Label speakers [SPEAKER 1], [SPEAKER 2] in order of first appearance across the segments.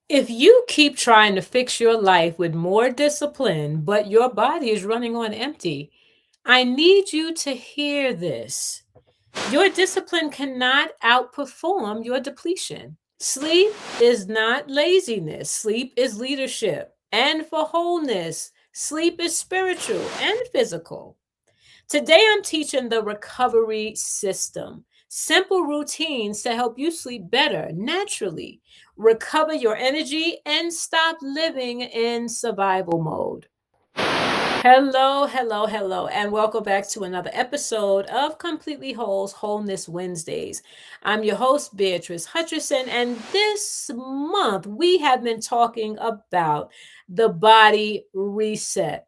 [SPEAKER 1] If you keep trying to fix your life with more discipline, but your body is running on empty, I need you to hear this. Your discipline cannot outperform your depletion. Sleep is not laziness, sleep is leadership. And for wholeness, sleep is spiritual and physical. Today, I'm teaching the recovery system. Simple routines to help you sleep better naturally, recover your energy, and stop living in survival mode. Hello, hello, hello, and welcome back to another episode of Completely Whole's Wholeness Wednesdays. I'm your host, Beatrice Hutcherson, and this month we have been talking about the body reset.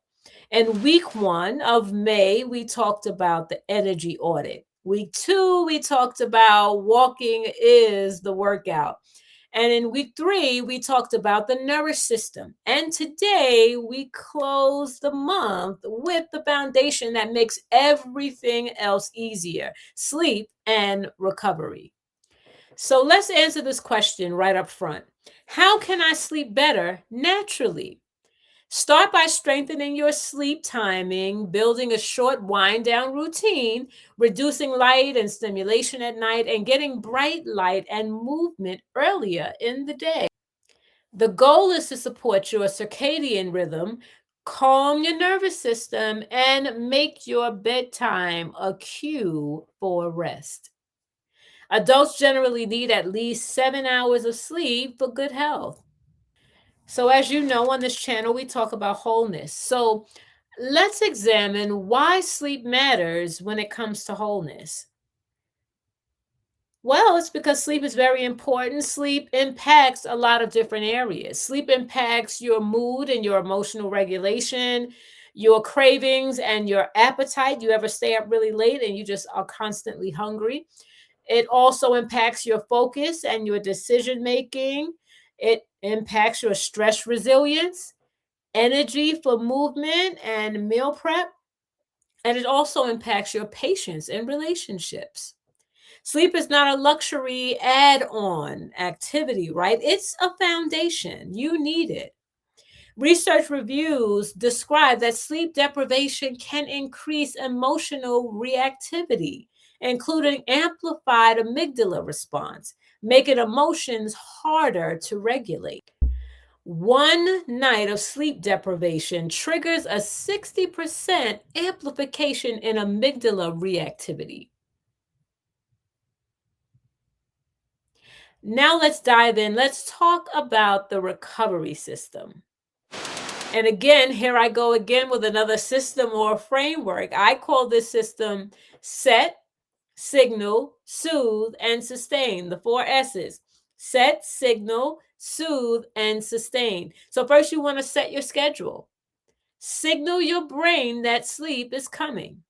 [SPEAKER 1] In week 1 of May, we talked about the energy audit. Week 2, we talked about walking is the workout. And in week 3, we talked about the nourish system. And today, we close the month with the foundation that makes everything else easier: sleep and recovery. So let's answer this question right up front. How can I sleep better naturally? Start by strengthening your sleep timing, building a short wind down routine, reducing light and stimulation at night, and getting bright light and movement earlier in the day. The goal is to support your circadian rhythm, calm your nervous system, and make your bedtime a cue for rest. Adults generally need at least 7 hours of sleep for good health. So, as you know, on this channel, we talk about wholeness. So, let's examine why sleep matters when it comes to wholeness. Well, it's because sleep is very important. Sleep impacts a lot of different areas. Sleep impacts your mood and your emotional regulation, your cravings and your appetite. You ever stay up really late and you just are constantly hungry? It also impacts your focus and your decision making. It impacts your stress resilience, energy for movement and meal prep, and it also impacts your patience and relationships. Sleep is not a luxury add on activity, right? It's a foundation. You need it. Research reviews describe that sleep deprivation can increase emotional reactivity, including amplified amygdala response, making emotions harder to regulate. One night of sleep deprivation triggers a 60% amplification in amygdala reactivity. Now let's dive in. Let's talk about the recovery system. And again, here I go again with another system or framework. I call this system set, signal, soothe, and sustain. The 4 S's: set, signal, soothe, and sustain. So, first, you want to set your schedule. Signal your brain that sleep is coming.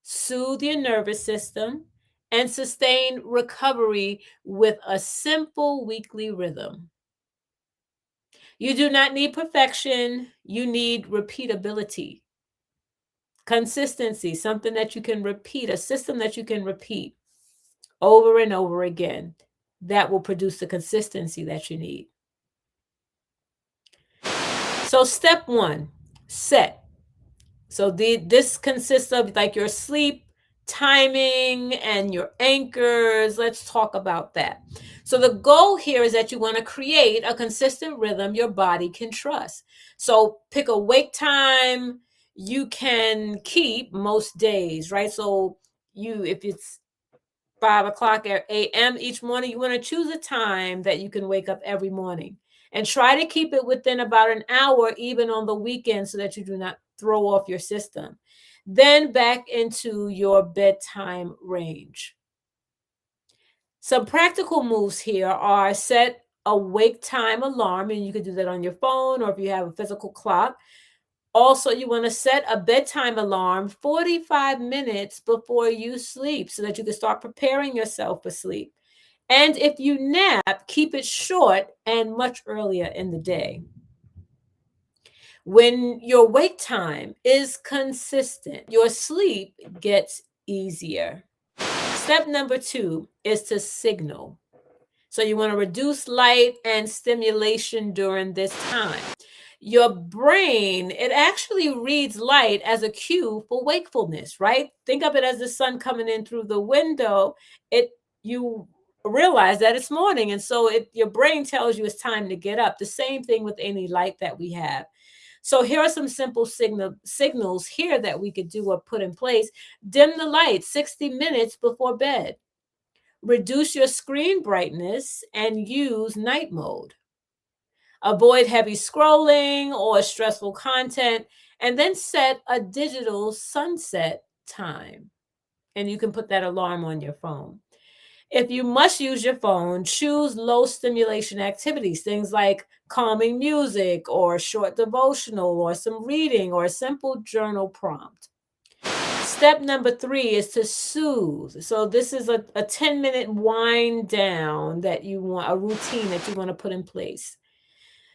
[SPEAKER 1] Soothe your nervous system and sustain recovery with a simple weekly rhythm. You do not need perfection, you need repeatability, consistency, something that you can repeat, a system that you can repeat over and over again that will produce the consistency that you need. So, step 1, set. So this consists of like your sleep timing and your anchors. Let's talk about that. So the goal here is that you want to create a consistent rhythm your body can trust. So pick a wake time you can keep most days, right? So if it's 5 o'clock a.m. each morning, you want to choose a time that you can wake up every morning and try to keep it within about an hour, even on the weekend, so that you do not throw off your system. Then back into your bedtime range. Some practical moves here are: set a wake time alarm, and you can do that on your phone or if you have a physical clock. Also, you want to set a bedtime alarm 45 minutes before you sleep so that you can start preparing yourself for sleep. And if you nap, keep it short and much earlier in the day. When your wake time is consistent, your sleep gets easier. Step number 2 is to signal. So you want to reduce light and stimulation during this time. Your brain, it actually reads light as a cue for wakefulness, right? Think of it as the sun coming in through the window. It you realize that it's morning, and so your brain tells you it's time to get up. The same thing with any light that we have. So here are some simple signals here that we could do or put in place. Dim the light 60 minutes before bed. Reduce your screen brightness and use night mode. Avoid heavy scrolling or stressful content, and then set a digital sunset time. And you can put that alarm on your phone. If you must use your phone, choose low stimulation activities, things like calming music or short devotional or some reading or a simple journal prompt. Step number 3 is to soothe. So this is a 10-minute wind down that you want, a routine that you want to put in place.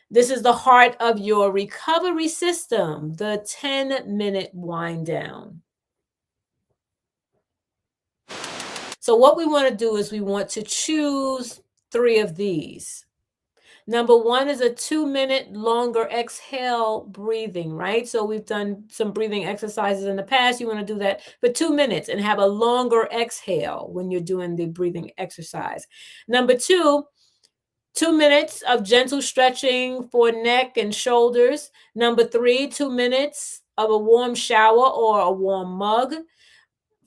[SPEAKER 1] This is the heart of your recovery system, the 10-minute wind down. So what we want to do is we want to choose 3 of these. Number 1 is a 2-minute longer exhale breathing, right? So we've done some breathing exercises in the past. You want to do that for 2 minutes and have a longer exhale when you're doing the breathing exercise. Number 2, 2 minutes of gentle stretching for neck and shoulders. Number 3, 2 minutes of a warm shower or a warm mug.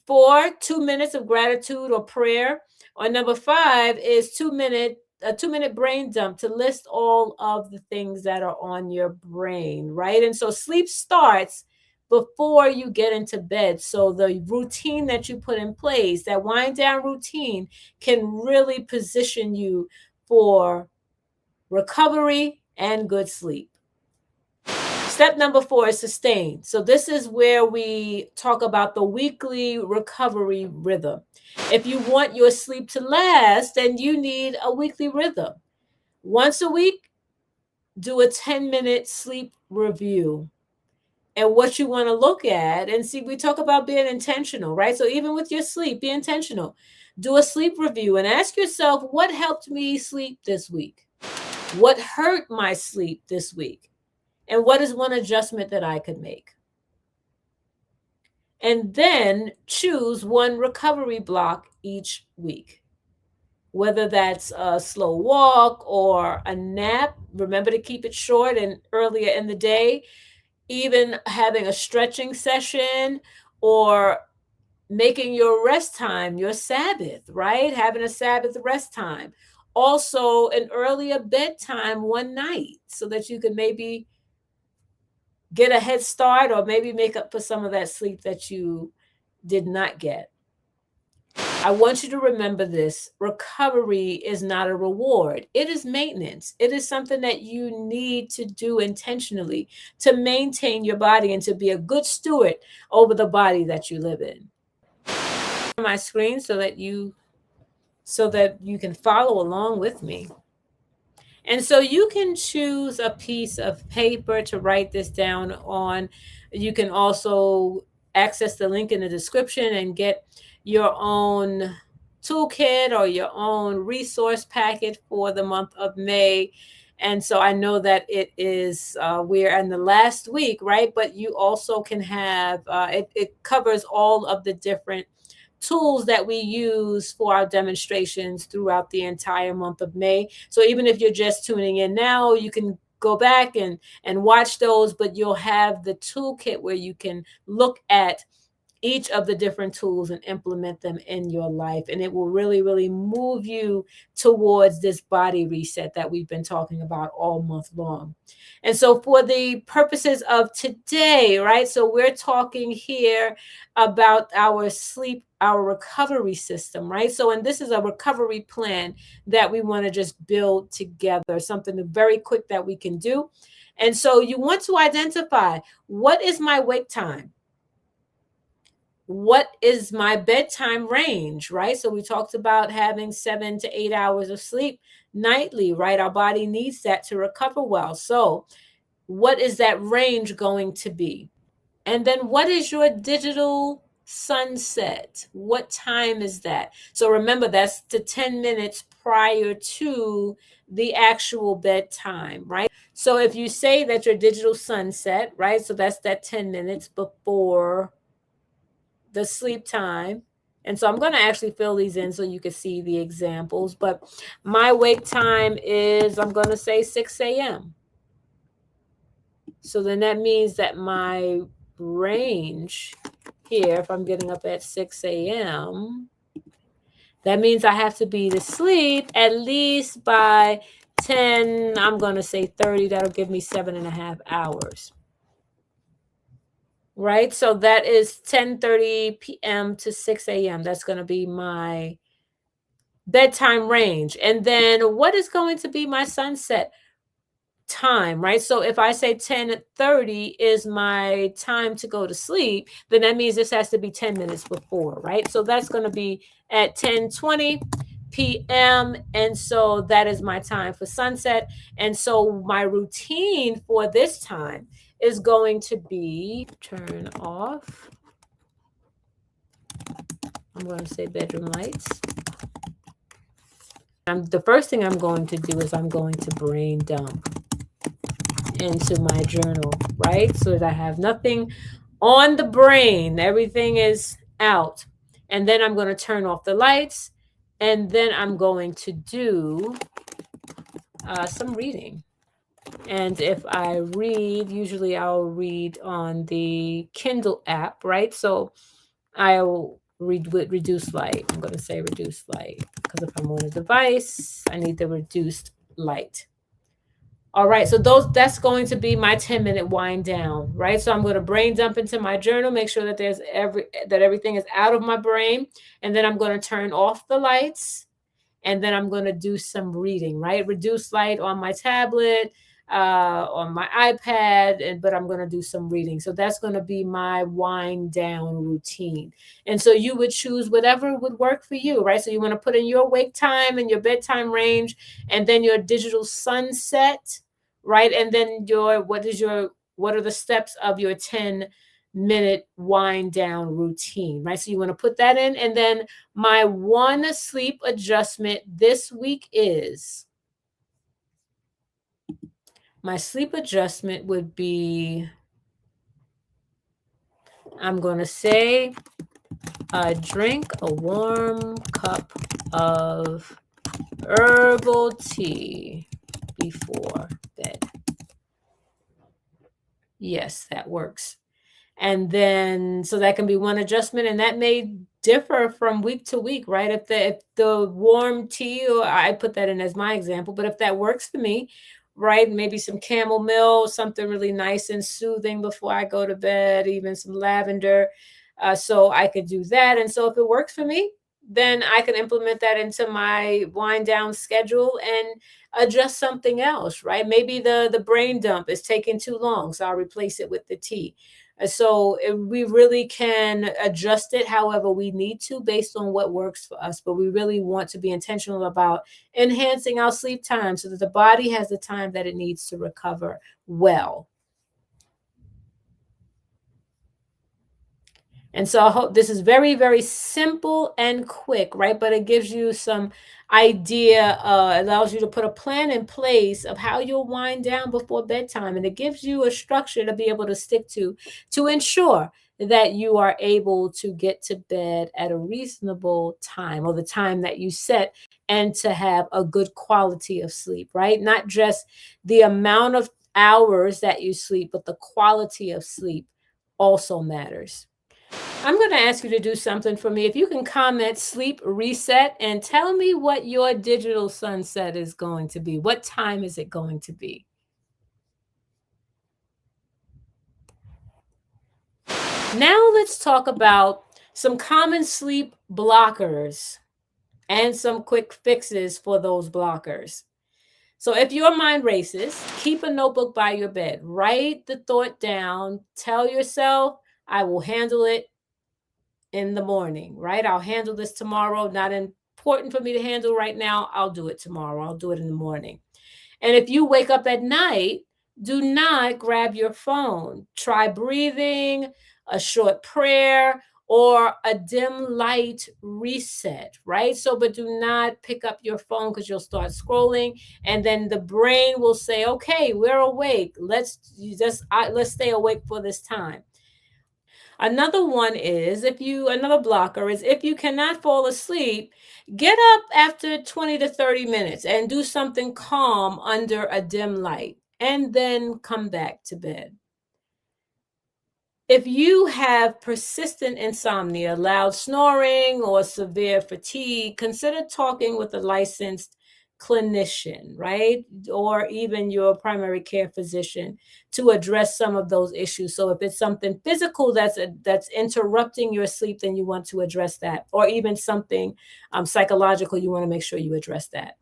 [SPEAKER 1] 4, 2 minutes of gratitude or prayer. Or number 5 is a 2-minute brain dump to list all of the things that are on your brain, right? And so sleep starts before you get into bed. So the routine that you put in place, that wind down routine, can really position you for recovery and good sleep. Step number 4 is sustain. So this is where we talk about the weekly recovery rhythm. If you want your sleep to last, then you need a weekly rhythm. Once a week, do a 10-minute sleep review. And what you want to look at, and see, we talk about being intentional, right? So even with your sleep, be intentional. Do a sleep review and ask yourself, what helped me sleep this week? What hurt my sleep this week? And what is one adjustment that I could make? And then choose one recovery block each week, whether that's a slow walk or a nap. Remember to keep it short and earlier in the day, even having a stretching session or making your rest time your Sabbath, right? Having a Sabbath rest time. Also, an earlier bedtime one night so that you can maybe get a head start or maybe make up for some of that sleep that you did not get. I want you to remember this. Recovery is not a reward. It is maintenance. It is something that you need to do intentionally to maintain your body and to be a good steward over the body that you live in. My screen so that you can follow along with me. And so you can choose a piece of paper to write this down on. You can also access the link in the description and get your own toolkit or your own resource packet for the month of May. And so I know that it is, we're in the last week, right? But you also can have, it covers all of the different tools that we use for our demonstrations throughout the entire month of May. So even if you're just tuning in now, you can go back and watch those, but you'll have the toolkit where you can look at each of the different tools and implement them in your life. And it will really, really move you towards this body reset that we've been talking about all month long. And so for the purposes of today, right? So we're talking here about our sleep, our recovery system, right? So, and this is a recovery plan that we want to just build together, something very quick that we can do. And so you want to identify, what is my wake time? What is my bedtime range, right? So we talked about having 7 to 8 hours of sleep nightly, right? Our body needs that to recover well. So what is that range going to be? And then what is your digital sunset. What time is that? So remember, that's the 10 minutes prior to the actual bedtime, right? So if you say that your digital sunset, right? So that's that 10 minutes before the sleep time. And so I'm going to actually fill these in so you can see the examples. But my wake time is, I'm going to say 6 a.m. So then that means that my range here, if I'm getting up at 6 a.m., that means I have to be to sleep at least by 10, I'm going to say 30. That'll give me 7.5 hours. Right? So that is 10:30 p.m. to 6 a.m. That's going to be my bedtime range. And then what is going to be my sunset time, right? So if I say 10:30 is my time to go to sleep, then that means this has to be 10 minutes before, right? So that's going to be at 10:20 p.m. And so that is my time for sunset. And so my routine for this time is going to be turn off. I'm going to say bedroom lights. The first thing I'm going to do is I'm going to brain dump into my journal, right? So that I have nothing on the brain, everything is out. And then I'm going to turn off the lights, and then I'm going to do some reading. And if I read, usually I'll read on the Kindle app, right? So I'll read with reduced light. I'm going to say reduced light because if I'm on a device, I need the reduced light. All right, so that's going to be my 10-minute wind down, right? So I'm going to brain dump into my journal, make sure that everything is out of my brain, and then I'm going to turn off the lights, and then I'm going to do some reading, right? Reduce light on my tablet, on my iPad, but I'm going to do some reading. So that's going to be my wind down routine. And so you would choose whatever would work for you, right? So you want to put in your wake time and your bedtime range, and then your digital sunset, right? And then what are the steps of your 10-minute wind down routine, right? So you want to put that in. And then my one sleep adjustment this week is, my sleep adjustment would be, I'm going to say, drink a warm cup of herbal tea before bed. Yes, that works. And then, so that can be one adjustment, and that may differ from week to week, right? If the warm tea, or I put that in as my example, but if that works for me, right? Maybe some chamomile, something really nice and soothing before I go to bed, even some lavender. So I could do that. And so if it works for me, then I can implement that into my wind down schedule and adjust something else, right? Maybe the brain dump is taking too long, so I'll replace it with the tea. So we really can adjust it however we need to based on what works for us. But we really want to be intentional about enhancing our sleep time so that the body has the time that it needs to recover well. And so I hope this is very, very simple and quick, right? But it gives you some idea, allows you to put a plan in place of how you'll wind down before bedtime. And it gives you a structure to be able to stick to ensure that you are able to get to bed at a reasonable time, or the time that you set, and to have a good quality of sleep, right? Not just the amount of hours that you sleep, but the quality of sleep also matters. I'm going to ask you to do something for me. If you can comment sleep reset and tell me what your digital sunset is going to be. What time is it going to be? Now let's talk about some common sleep blockers and some quick fixes for those blockers. So if your mind races, keep a notebook by your bed. Write the thought down. Tell yourself, I will handle it in the morning, right? I'll handle this tomorrow. Not important for me to handle right now. I'll do it tomorrow. I'll do it in the morning. And if you wake up at night, do not grab your phone. Try breathing, a short prayer, or a dim light reset, right? So, but do not pick up your phone because you'll start scrolling, and then the brain will say, "Okay, we're awake. Let's stay awake for this time." Another blocker is if you cannot fall asleep, get up after 20 to 30 minutes and do something calm under a dim light, and then come back to bed. If you have persistent insomnia, loud snoring, or severe fatigue, consider talking with a licensed clinician, right? Or even your primary care physician to address some of those issues. So if it's something physical that's interrupting your sleep, then you want to address that. Or even something psychological, you want to make sure you address that.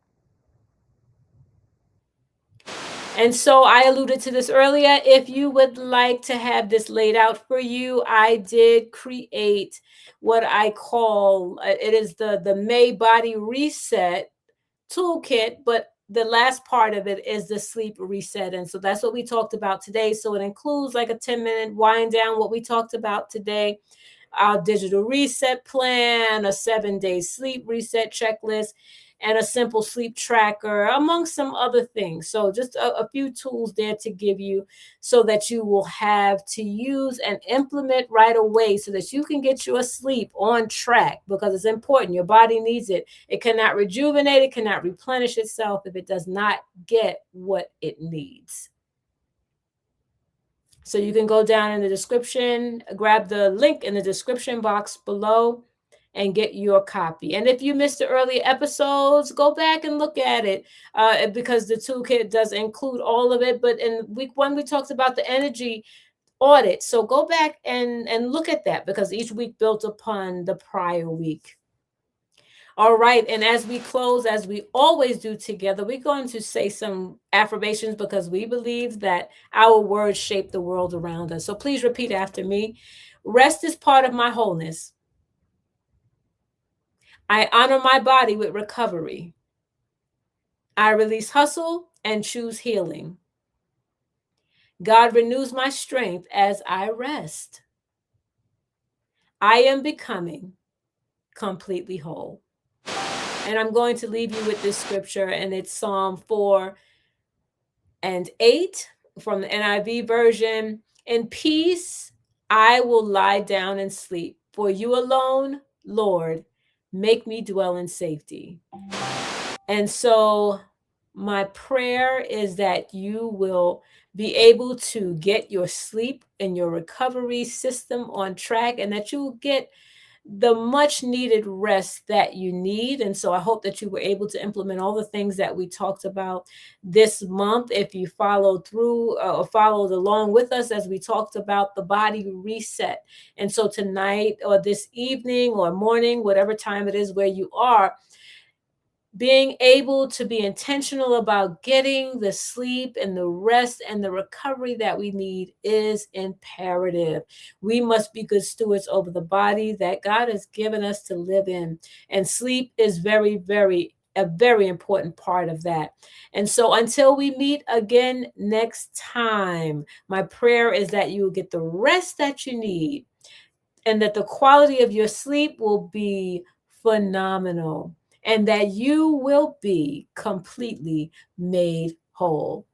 [SPEAKER 1] And so I alluded to this earlier. If you would like to have this laid out for you, I did create what I call it is the May Body Reset toolkit, but the last part of it is the sleep reset. And so that's what we talked about today. So it includes like a 10-minute wind down, what we talked about today, our digital reset plan, a 7-day sleep reset checklist, and a simple sleep tracker, among some other things. So, just a few tools there to give you so that you will have to use and implement right away so that you can get your sleep on track because it's important. Your body needs it. It cannot rejuvenate, it cannot replenish itself if it does not get what it needs. So you can go down in the description, grab the link in the description box below and get your copy. And if you missed the early episodes, go back and look at it because the toolkit does include all of it. But in week 1, we talked about the energy audit. So go back and look at that because each week built upon the prior week. All right. And as we close, as we always do together, we're going to say some affirmations because we believe that our words shape the world around us. So please repeat after me. Rest is part of my wholeness. I honor my body with recovery. I release hustle and choose healing. God renews my strength as I rest. I am becoming completely whole. And I'm going to leave you with this scripture, and it's Psalm 4:8 from the NIV version. In peace, I will lie down and sleep. For you alone, Lord, make me dwell in safety. And so my prayer is that you will be able to get your sleep and your recovery system on track and that you will get the much needed rest that you need. And so I hope that you were able to implement all the things that we talked about this month. If you followed through or followed along with us as we talked about the body reset. And so tonight or this evening or morning, whatever time it is where you are, being able to be intentional about getting the sleep and the rest and the recovery that we need is imperative. We must be good stewards over the body that God has given us to live in. And sleep is a very important part of that. And so until we meet again next time, my prayer is that you will get the rest that you need and that the quality of your sleep will be phenomenal and that you will be completely made whole.